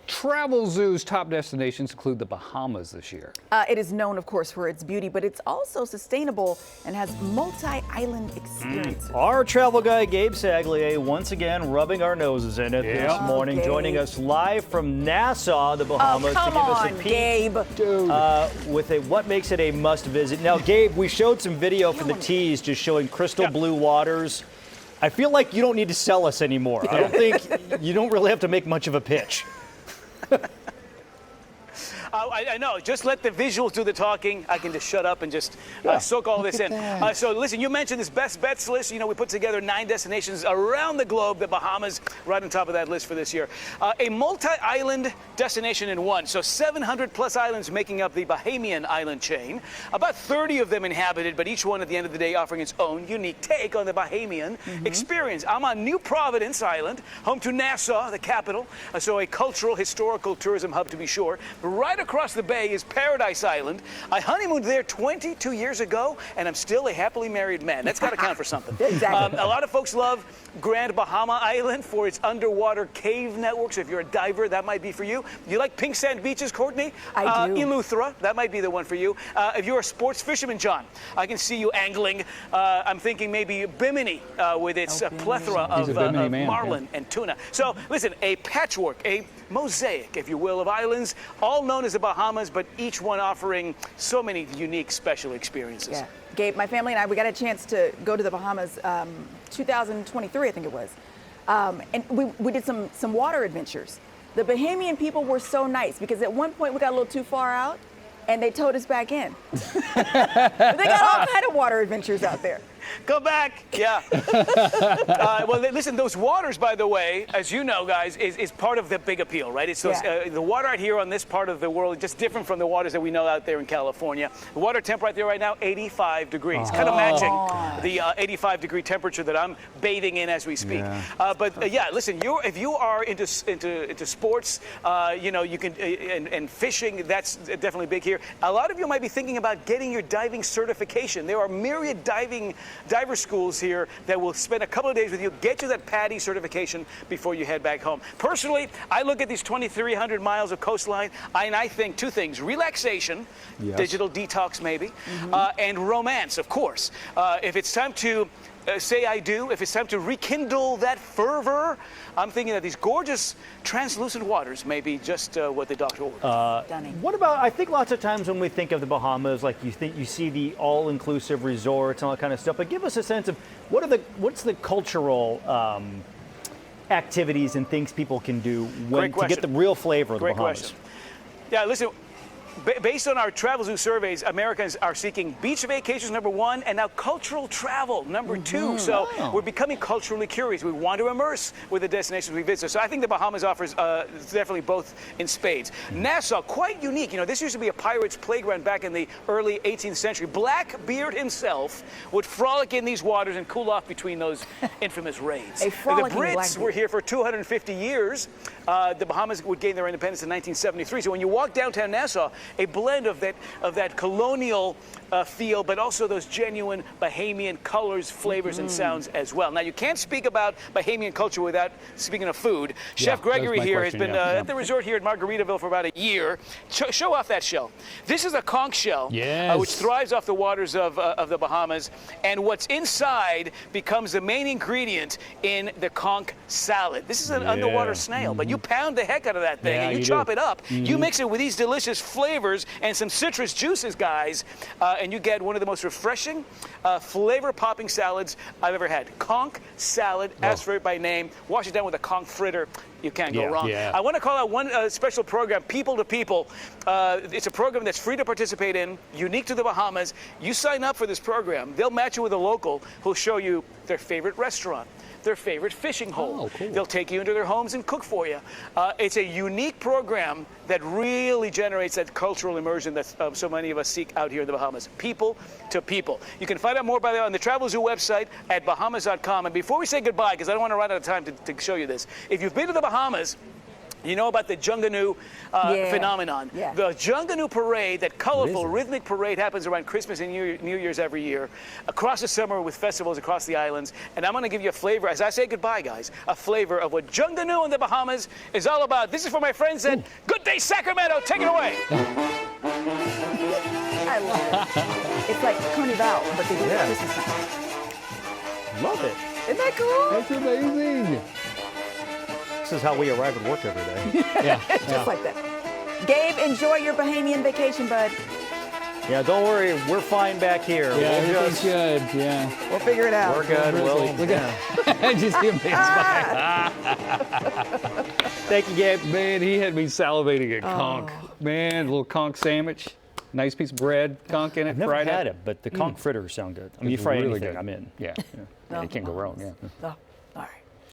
Travelzoo's top destinations include the Bahamas this year. It is known, of course, for its beauty, but it's also sustainable and has multi-island experiences. Our travel guy, Gabe Saglie, once again rubbing our noses in it this morning, joining us live from Nassau, the Bahamas, to give us a peek Gabe. with what makes it a must-visit. Now, Gabe, we showed some video for the tease just showing crystal blue waters. I feel like you don't need to sell us anymore. I don't think you don't really have to make much of a pitch. I know. Just let the visuals do the talking. I can just shut up and just soak all this in. So listen, you mentioned this best bets list. You know, we put together 9 destinations around the globe. The Bahamas right on top of that list for this year. A multi-island destination in one. So 700 plus islands making up the Bahamian island chain. About 30 of them inhabited, but each one at the end of the day offering its own unique take on the Bahamian experience. I'm on New Providence Island, home to Nassau, the capital. So a cultural, historical tourism hub to be sure. Right across the bay is Paradise Island. I honeymooned there 22 years ago, and I'm still a happily married man. That's got to count for something. Exactly. A lot of folks love Grand Bahama Island for its underwater cave network. So if you're a diver, that might be for you. You like pink sand beaches, Courtney? I do. Eleuthera, that might be the one for you. If you're a sports fisherman, John, I can see you angling. I'm thinking maybe Bimini with its plethora of marlin and tuna. So listen, a patchwork, a mosaic, if you will, of islands, all known as the Bahamas, but each one offering so many unique, special experiences. Yeah. Gabe, my family and I, we got a chance to go to the Bahamas 2023, I think it was. And we did some water adventures. The Bahamian people were so nice because at one point we got a little too far out and they towed us back in. They got all kind of water adventures out there. Go back. Yeah. Well, listen, those waters, by the way, as you know, guys, is part of the big appeal, right? It's those, the water out here on this part of the world is just different from the waters that we know out there in California. The water temp right there right now, 85 degrees, kind of matching the 85-degree temperature that I'm bathing in as we speak. Yeah, listen, if you are into sports, you know, you can, and fishing, that's definitely big here. A lot of you might be thinking about getting your diving certification. There are myriad diver schools here that will spend a couple of days with you, get you that PADI certification before you head back home. Personally, I look at these 2,300 miles of coastline, and I think 2 things: relaxation, digital detox maybe, and romance, of course. If it's time to say I do, if it's time to rekindle that fervor, I'm thinking that these gorgeous translucent waters may be just what the doctor ordered. Stunning. What about, I think lots of times when we think of the Bahamas, like you see the all-inclusive resorts and all that kind of stuff, but give us a sense of what's the cultural activities and things people can do to get the real flavor of the Bahamas. Great question. Yeah, listen, based on our Travelzoo surveys, Americans are seeking beach vacations, number 1, and now cultural travel, number 2. So we're becoming culturally curious. We want to immerse with the destinations we visit. So I think the Bahamas offers definitely both in spades. Nassau, quite unique. You know, this used to be a pirate's playground back in the early 18th century. Blackbeard himself would frolic in these waters and cool off between those infamous raids. The Brits were here for 250 years. The Bahamas would gain their independence in 1973. So when you walk downtown Nassau, a blend of that colonial feel, but also those genuine Bahamian colors, flavors, and sounds as well. Now, you can't speak about Bahamian culture without speaking of food. Chef Gregory here has been at the resort here at Margaritaville for about a year. Show off that shell. This is a conch shell, which thrives off the waters of the Bahamas, and what's inside becomes the main ingredient in the conch salad. This is an underwater snail, but you pound the heck out of that thing, and you chop it up. You mix it with these delicious flavors and some citrus juices, guys, and you get one of the most refreshing, flavor-popping salads I've ever had. Conch salad, as for it by name. Wash it down with a conch fritter. You can't go wrong. I want to call out one special program, People to People. It's a program that's free to participate in, unique to the Bahamas. You sign up for this program, they'll match you with a local who'll show you their favorite restaurant, their favorite fishing hole. They'll take you into their homes and cook for you. It's a unique program that really generates that cultural immersion that so many of us seek out here in the Bahamas. People to People. You can find out more, by the way, on the Travelzoo website at Bahamas.com. And before we say goodbye, because I don't want to run out of time to show you this, if you've been to the Bahamas, You know about the Junganoo Yeah. phenomenon. Yeah. The Junganoo parade, that colorful, it? rhythmic parade, happens around Christmas and New Year's every year, across the summer with festivals across the islands. And I'm going to give you a flavor, as I say goodbye, guys, a flavor of what Junganoo in the Bahamas is all about. This is for my friends at Good Day Sacramento. Take it away. I love it. It's like Carnival, but they do it Yeah. at Christmas time. Love it. Isn't that cool? That's amazing. This is how we arrive at work every day. Yeah. Just like that. Gabe, enjoy your Bahamian vacation, bud. Yeah, don't worry, we're fine back here. Yeah, We'll everything's good. Yeah. We'll figure it out. We're good. We'll, Look at just him being smile. Thank you, Gabe. Man, he had me salivating at conch. Man, a little conch sandwich. Nice piece of bread, conch in it, I've never fried had up. it, but the conch fritters sound good. I mean, you It's fry really anything, good. I'm in. Yeah. Yeah, you can't go wrong. Yeah. Oh.